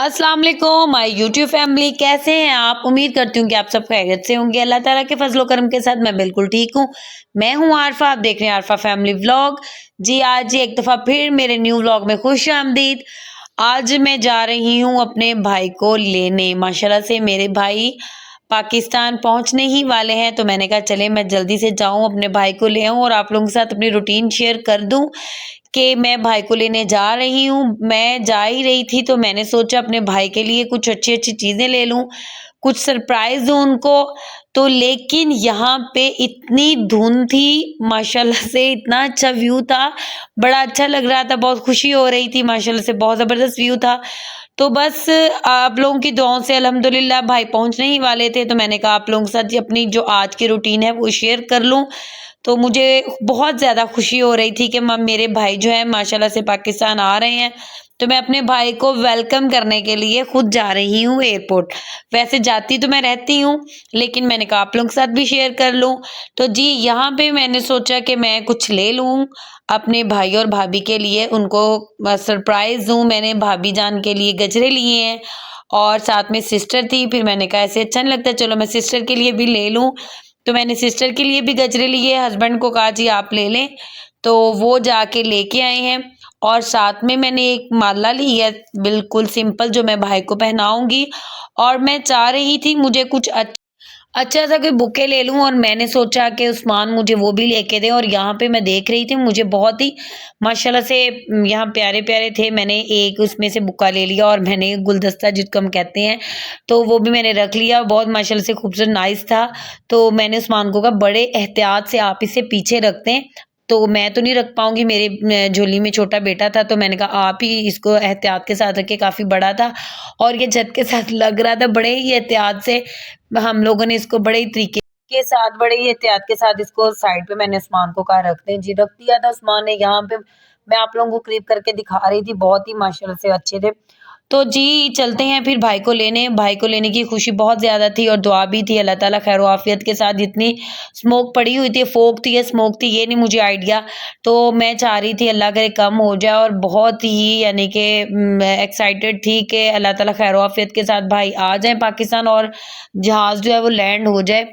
अस्सलाम वालेकुम my YouTube family, कैसे हैं आप। उम्मीद करती हूँ कि आप सब खैरियत से होंगे। अल्लाह ताला के फजलो करम के साथ मैं बिल्कुल ठीक हूँ। मैं हूँ आरफा, आप देख रहे हैं आरफा फैमिली व्लॉग। जी आज एक दफ़ा फिर मेरे न्यू व्लॉग में खुश आमदीद। आज मैं जा रही हूँ अपने भाई को लेने। माशाल्लाह से मेरे भाई पाकिस्तान पहुंचने ही वाले हैं, तो मैंने कहा चले मैं जल्दी से जाऊं अपने भाई को ले आऊं और आप लोगों के साथ अपनी रूटीन शेयर कर दूं कि मैं भाई को लेने जा रही हूँ। मैं जा ही रही थी तो मैंने सोचा अपने भाई के लिए कुछ अच्छी-अच्छी चीज़ें ले लूँ, कुछ सरप्राइज़ दूँ उनको। तो लेकिन यहाँ पे इतनी धुंध थी, माशाल्लाह से इतना अच्छा व्यू था, बड़ा अच्छा लग रहा था, बहुत खुशी हो रही थी, माशाल्लाह से बहुत ज़बरदस्त व्यू था। तो बस आप लोगों की दुआओं से अल्हम्दुलिल्लाह भाई पहुँचने ही वाले थे, तो मैंने कहा आप लोगों के साथ अपनी जो आज की रूटीन है वो शेयर कर लूँ। तो मुझे बहुत ज़्यादा खुशी हो रही थी कि मेरे भाई जो है माशाल्लाह से पाकिस्तान आ रहे हैं, तो मैं अपने भाई को वेलकम करने के लिए खुद जा रही हूँ एयरपोर्ट। वैसे जाती तो मैं रहती हूँ, लेकिन मैंने कहा आप लोगों के साथ भी शेयर कर लूँ। तो जी यहाँ पे मैंने सोचा कि मैं कुछ ले लूँ अपने भाई और भाभी के लिए, उनको सरप्राइज़ दूँ। मैंने भाभी जान के लिए गजरे लिए हैं और साथ में सिस्टर थी, फिर मैंने कहा ऐसे अच्छा नहीं लगता, चलो मैं सिस्टर के लिए भी ले लूँ। तो मैंने सिस्टर के लिए भी गजरे लिए, हस्बैंड को कहा जी आप ले लें, तो वो जाके लेके आए हैं। और साथ में मैंने एक माला ली है बिल्कुल सिंपल, जो मैं भाई को पहनाऊंगी। और मैं चाह रही थी मुझे कुछ अच्छा सा कोई बुके ले लूं, और मैंने सोचा कि उस्मान मुझे वो भी लेके दे। और यहाँ पे मैं देख रही थी, मुझे बहुत ही माशाल्लाह से यहाँ प्यारे प्यारे थे। मैंने एक उसमें से बुक्का ले लिया और मैंने गुलदस्ता जिसको हम कहते हैं, तो वो भी मैंने रख लिया। बहुत माशाल्लाह से खूबसूरत नाइस था। तो मैंने उस्मान को कहा बड़े एहतियात से आप इसे पीछे रख दें, तो मैं तो नहीं रख पाऊंगी, मेरे झोली में छोटा बेटा था, तो मैंने कहा आप ही इसको एहतियात के साथ रखे। काफ़ी बड़ा था और ये छत के साथ लग रहा था, बड़े ही एहतियात से हम लोगों ने इसको बड़े ही तरीके के साथ, बड़े ही एहतियात के साथ इसको साइड पे मैंने उस्मान को कहा रख दें। जी रख दिया था उस्मान ने। यहाँ पे मैं आप लोगों को करीब करके दिखा रही थी, बहुत ही माशाल्लाह से अच्छे थे। तो जी चलते हैं फिर भाई को लेने। भाई को लेने की खुशी बहुत ज़्यादा थी और दुआ भी थी अल्लाह ताला खैर आफियत के साथ। जितनी स्मोक पड़ी हुई थी, फोग थी या स्मोक थी ये नहीं मुझे आइडिया, तो मैं चाह रही थी अल्लाह करे कम हो जाए। और बहुत ही यानी कि एक्साइटेड थी कि अल्लाह ताला खैर आफियत के साथ भाई आ जाए पाकिस्तान और जहाज़ जो है वो लैंड हो जाए।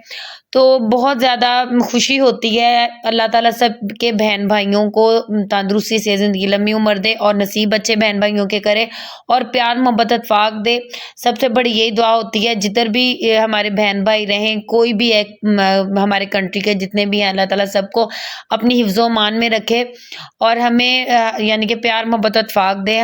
तो बहुत ज़्यादा खुशी होती है। अल्लाह ताला सबके बहन भाइयों को तंदुरुस्ती से ज़िंदगी लंबी उम्र दे और नसीब अच्छे बहन भाइयों के करे और प्यार मोहब्बत इत्तेफाक दे। सबसे बड़ी यही दुआ होती है, जिधर भी हमारे बहन भाई रहें, कोई भी एक हमारे कंट्री के जितने भी हैं, अल्लाह ताला सबको अपनी हिफ्ज़ो मान में रखे और हमें यानी कि प्यार मोहब्बत इत्तेफाक दे।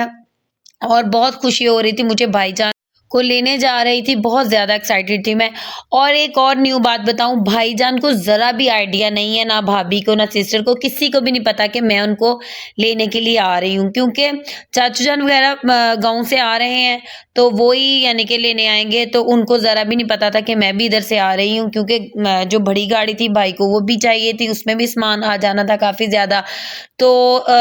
और बहुत खुशी हो रही थी मुझे भाईजान को लेने जा रही थी, बहुत ज़्यादा एक्साइटेड थी मैं। और एक और न्यू बात बताऊँ, भाईजान को ज़रा भी आइडिया नहीं है, ना भाभी को, ना सिस्टर को, किसी को भी नहीं पता कि मैं उनको लेने के लिए आ रही हूँ, क्योंकि चाचू जान वगैरह गाँव से आ रहे हैं, तो वो ही यानी कि लेने आएँगे, तो उनको ज़रा भी नहीं पता था कि मैं भी इधर से आ रही हूँ, क्योंकि जो बड़ी गाड़ी थी भाई को वो भी चाहिए थी, उसमें भी सामान आ जाना था काफ़ी ज़्यादा। तो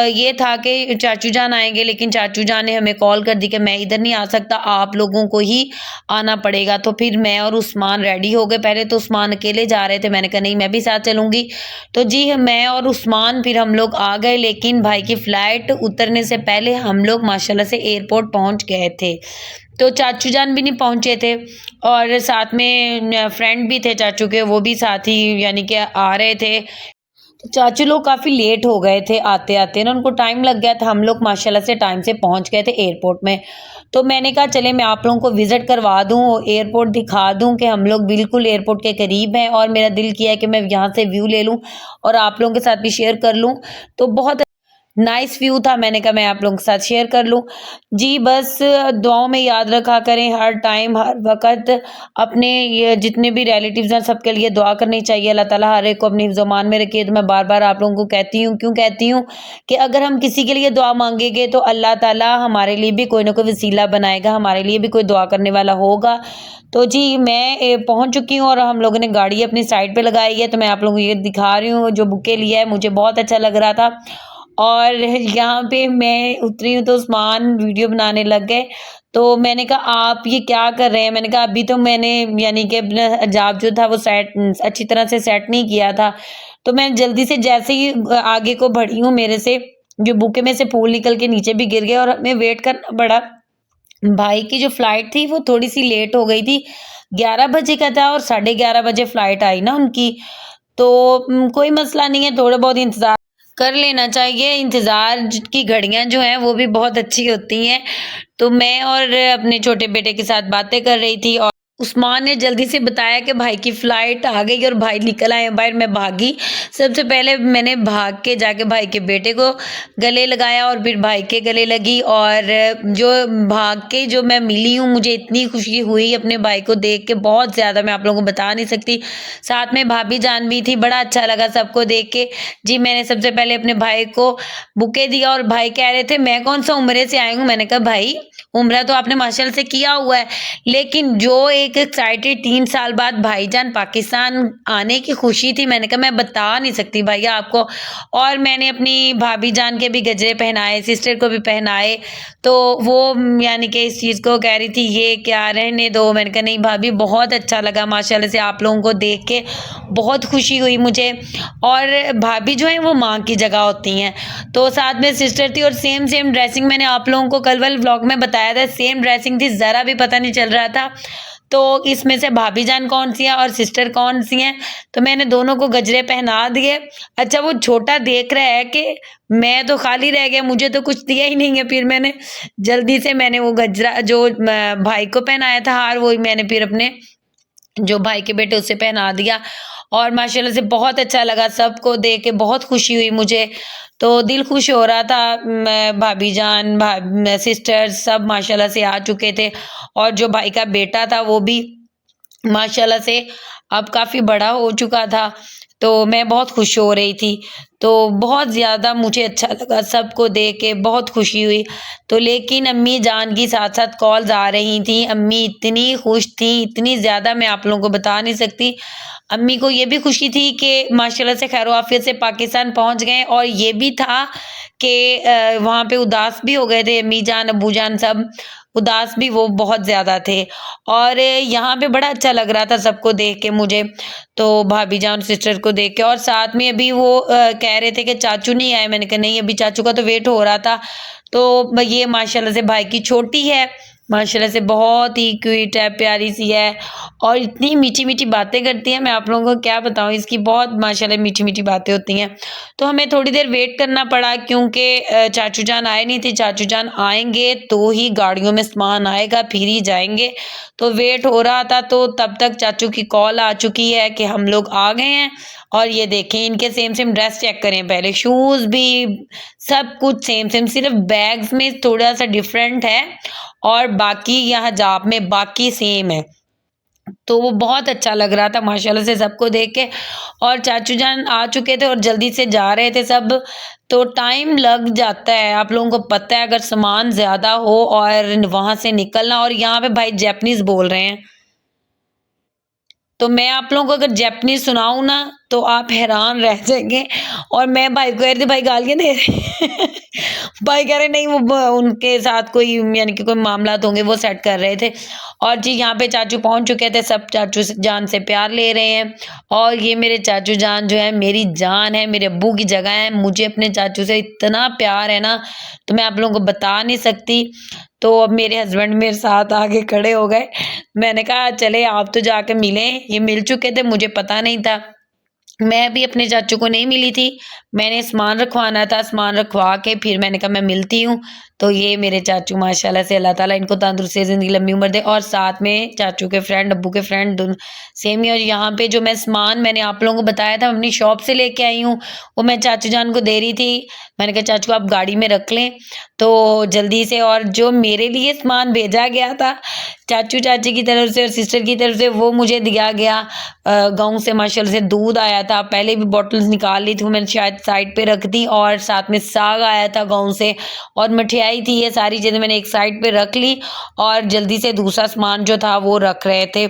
ये था कि चाचू जान आएँगे, लेकिन चाचू जान ने हमें कॉल कर दी कि मैं इधर नहीं आ सकता, आप लोगों को ही आना पड़ेगा। तो फिर मैं और उस्मान रेडी हो गए। पहले तो उस्मान अकेले जा रहे थे, मैंने कहा नहीं मैं भी साथ चलूँगी। तो जी मैं और उस्मान फिर हम लोग आ गए, लेकिन भाई की फ़्लाइट उतरने से पहले हम लोग माशाल्लाह से एयरपोर्ट पहुँच गए थे। तो चाचू जान भी नहीं पहुँचे थे और साथ में फ्रेंड भी थे चाचू के, वो भी साथ ही यानी कि आ रहे थे। चाचू लोग काफ़ी लेट हो गए थे आते-आते ना, उनको टाइम लग गया था। हम लोग माशाल्लाह से टाइम से पहुँच गए थे एयरपोर्ट में। तो मैंने कहा चले मैं आप लोगों को विज़िट करवा दूँ, एयरपोर्ट दिखा दूँ कि हम लोग बिल्कुल एयरपोर्ट के करीब हैं, और मेरा दिल किया है कि मैं यहाँ से व्यू ले लूँ और आप लोगों के साथ भी शेयर कर लूँ। तो बहुत नाइस व्यू था, मैंने कहा मैं आप लोगों के साथ शेयर कर लूँ। जी बस दुआओं में याद रखा करें हर टाइम, हर वक़्त अपने ये जितने भी रिलेटिव्स हैं सबके लिए दुआ करनी चाहिए। अल्लाह ताला हर एक को अपनी हिफ्ज़-ओ-मान में रखे। तो मैं बार-बार आप लोगों को कहती हूँ, क्यों कहती हूँ कि अगर हम किसी के लिए दुआ माँगेंगे तो अल्लाह ताला हमारे लिए भी कोई ना कोई वसीला बनाएगा, हमारे लिए भी कोई दुआ करने वाला होगा। तो जी मैं पहुँच चुकी हूँ और हम लोगों ने गाड़ी अपनी साइड पे लगाई है, तो मैं आप लोगों को ये दिखा रही हूँ जो बुके लिया है, मुझे बहुत अच्छा लग रहा था। और यहाँ पे मैं उतरी हूँ तो उस्मान वीडियो बनाने लग गए। तो मैंने कहा आप ये क्या कर रहे हैं? मैंने कहा अभी तो मैंने यानी कि अपना हिजाब जो था वो सेट अच्छी तरह से सेट नहीं किया था। तो मैं जल्दी से जैसे ही आगे को बढ़ी हूँ, मेरे से जो बुके में से फूल निकल के नीचे भी गिर गए और हमें वेट करना पड़ा भाई की जो फ्लाइट थी वो थोड़ी-सी लेट हो गई थी, 11 बजे का था और साढ़े 11 बजे फ्लाइट आई ना उनकी। तो कोई मसला नहीं है, थोड़ा बहुत इंतज़ार कर लेना चाहिए। इंतज़ार की घड़ियाँ जो हैं वो भी बहुत अच्छी होती हैं। तो मैं और अपने छोटे बेटे के साथ बातें कर रही थी और उस्मान ने जल्दी से बताया कि भाई की फ़्लाइट आ गई और भाई निकल आए हैं बाहर। मैं भागी, सबसे पहले मैंने भाग के जाके भाई के बेटे को गले लगाया और फिर भाई के गले लगी। और जो भाग के जो मैं मिली हूँ, मुझे इतनी खुशी हुई अपने भाई को देख के, बहुत ज़्यादा, मैं आप लोगों को बता नहीं सकती। साथ में भाभी जान भी थी, बड़ा अच्छा लगा सबको देख के। जी, मैंने सबसे पहले अपने भाई को बुके दिया और भाई कह रहे थे मैं कौन सा उम्रे से आई हूँ। मैंने कहा भाई उम्रा तो आपने माशाल्लाह से किया हुआ है, लेकिन जो एक एक्साइटेड 3 साल बाद भाईजान पाकिस्तान आने की खुशी थी, मैंने कहा मैं बता नहीं सकती भैया आपको। और मैंने अपनी भाभी जान के भी गजरे पहनाए, सिस्टर को भी पहनाए। तो वो यानी कि इस चीज़ को कह रही थी ये क्या, रहने दो। मैंने कहा नहीं भाभी, बहुत अच्छा लगा माशाल्लाह से आप लोगों को देख के, बहुत खुशी हुई मुझे। और भाभी जो है वो माँ की जगह होती हैं। तो साथ में सिस्टर थी और सेम सेम ड्रेसिंग, मैंने आप लोगों को कल वाले व्लॉग में बताया था, सेम ड्रेसिंग थी, ज़रा भी पता नहीं चल रहा था। तो इसमें से भाभी जान कौन सी है और सिस्टर कौन सी हैं, तो मैंने दोनों को गजरे पहना दिए। अच्छा, वो छोटा देख रहा है कि मैं तो खाली रह गया, मुझे तो कुछ दिया ही नहीं है। फिर मैंने जल्दी से मैंने वो गजरा जो भाई को पहनाया था हार, वही मैंने फिर अपने जो भाई के बेटे उसे पहना दिया। और माशाल्लाह से बहुत अच्छा लगा, सबको देख के बहुत खुशी हुई मुझे। तो दिल खुश हो रहा था। भाभी जान, सिस्टर्स सब माशाल्लाह से आ चुके थे और जो भाई का बेटा था वो भी माशाल्लाह से अब काफ़ी बड़ा हो चुका था। तो मैं बहुत खुश हो रही थी। तो बहुत ज़्यादा मुझे अच्छा लगा, सबको देख के बहुत खुशी हुई। तो लेकिन अम्मी जान की साथ-साथ कॉल्स आ रही थी। अम्मी इतनी खुश थी, इतनी ज़्यादा, मैं आप लोगों को बता नहीं सकती। अम्मी को ये भी खुशी थी कि माशाल्लाह से खैर-ओ-आफ़ियत से पाकिस्तान पहुँच गए, और ये भी था कि वहाँ पे उदास भी हो गए थे अम्मी जान, अब्बू जान सब। उदास भी वो बहुत ज़्यादा थे। और यहाँ पे बड़ा अच्छा लग रहा था सबको देख के मुझे। तो भाभी जान, सिस्टर को देख के, और साथ में अभी वो कह रहे थे कि चाचू नहीं आए। मैंने कहा नहीं, अभी चाचू का तो वेट हो रहा था। तो ये माशाल्लाह से भाई की छोटी है, माशाल्लाह से बहुत ही क्यूट है, प्यारी सी है और इतनी मीठी-मीठी बातें करती है, मैं आप लोगों को क्या बताऊँ, इसकी बहुत माशाल्लाह मीठी-मीठी बातें होती हैं। तो हमें थोड़ी देर वेट करना पड़ा क्योंकि चाचू जान आए नहीं थे। चाचू जान आएँगे तो ही गाड़ियों में सामान आएगा, फिर ही जाएँगे। तो वेट हो रहा था, तो तब तक चाचू की कॉल आ चुकी है कि हम लोग आ गए हैं। और ये देखें, इनके सेम सेम ड्रेस चेक करें पहले, शूज़ भी सब कुछ सेम सेम, सिर्फ बैग्स में थोड़ा-सा डिफरेंट है और बाकी यहाँ जाप में बाकी सेम है। तो वो बहुत अच्छा लग रहा था माशाल्लाह से सबको देख के। और चाचू जान आ चुके थे और जल्दी से जा रहे थे सब। तो टाइम लग जाता है, आप लोगों को पता है, अगर सामान ज़्यादा हो और वहाँ से निकलना, और यहाँ पे भाई जापानीज़ बोल रहे हैं। तो मैं आप लोगों को अगर जापानीज़ सुनाऊँ ना, तो आप हैरान रह जाएँगे। और मैं भाई को कह रही थी, भाई गालियाँ दे रहे भाई कह रहे नहीं, वो उनके साथ कोई यानी कि कोई मामलात होंगे, वो सेट कर रहे थे। और जी, यहाँ पे चाचू पहुँच चुके थे, सब चाचू जान से प्यार ले रहे हैं। और ये मेरे चाचू जान जो है मेरी जान है, मेरे अब्बू की जगह है। मुझे अपने चाचू से इतना प्यार है ना, तो मैं आप लोगों को बता नहीं सकती। तो अब मेरे हस्बैंड मेरे साथ आके खड़े हो गए। मैंने कहा चले आप तो जाके मिलें, ये मिल चुके थे, मुझे पता नहीं था। मैं भी अपने चाचू को नहीं मिली थी, मैंने सामान रखवाना था, सामान रखवा के फिर मैंने कहा मैं मिलती हूँ। तो ये मेरे चाचू माशाल्लाह से, अल्लाह ताला इनको तंदुरुस्ती, ज़िंदगी, लंबी उम्र दे। और साथ में चाचू के फ्रेंड, अब्बू के फ्रेंड दोनों सेम ही। और यहाँ पे जो मैं सामान मैंने आप लोगों को बताया था अपनी शॉप से लेके आई हूँ, वो मैं चाचू जान को दे रही थी। मैंने कहा चाचू आप गाड़ी में रख लें, तो जल्दी से। और जो मेरे लिए सामान भेजा गया था चाचू चाची की तरफ से और सिस्टर की तरफ से, वो मुझे दिया गया गाँव से। माशाल्लाह से दूध आया था, पहले भी बॉटल्स निकाल ली थी, वो मैंने शायद साइड पे रख दी। और साथ में साग आया था गाँव से और मठियाई थी, ये सारी चीज़ें मैंने एक साइड पे रख ली और जल्दी से दूसरा सामान जो था वो रख रहे थे।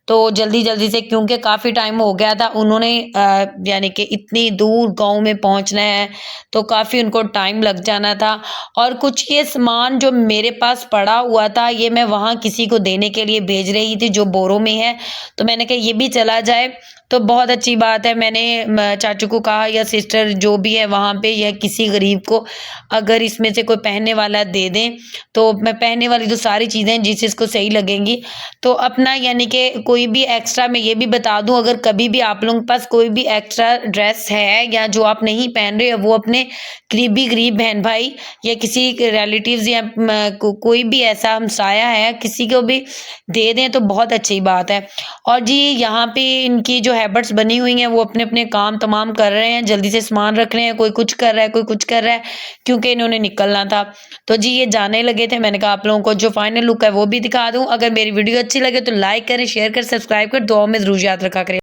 तो जल्दी-जल्दी से, क्योंकि काफ़ी टाइम हो गया था, उन्होंने यानी कि इतनी दूर गाँव में पहुँचना है, तो काफ़ी उनको टाइम लग जाना था। और कुछ ये सामान जो मेरे पास पड़ा हुआ था, ये मैं वहाँ किसी को देने के लिए भेज रही थी जो बोरों में है, तो मैंने कहा ये भी चला जाए तो बहुत अच्छी बात है। मैंने चाचू को कहा या सिस्टर जो भी है वहाँ पे, या किसी गरीब को अगर इसमें से कोई पहनने वाला दे दें, तो मैं पहनने वाली जो सारी चीज़ें जिस जिसको सही लगेंगी, तो अपना यानी कि कोई भी एक्स्ट्रा, मैं ये भी बता दूँ, अगर कभी भी आप लोगों के पास कोई भी एक्स्ट्रा ड्रेस है या जो आप नहीं पहन रहे हो, वो अपने गरीब बहन भाई या किसी के रिलेटिव्स या कोई भी ऐसा हमसाया है, किसी को भी दे दें तो बहुत अच्छी बात है। और जी यहाँ पे इनकी जो हैबिट्स बनी हुई हैं, वो अपने-अपने काम तमाम कर रहे हैं, जल्दी से सामान रख रहे हैं, कोई कुछ कर रहा है, कोई कुछ कर रहा है, क्योंकि इन्होंने निकलना था। तो जी ये जाने लगे थे, मैंने कहा आप लोगों को जो फाइनल लुक है वो भी दिखा दूँ। अगर मेरी वीडियो अच्छी लगे तो लाइक करें, शेयर करें, सब्सक्राइब करें, दुआओं में ज़रूर याद रखा करें।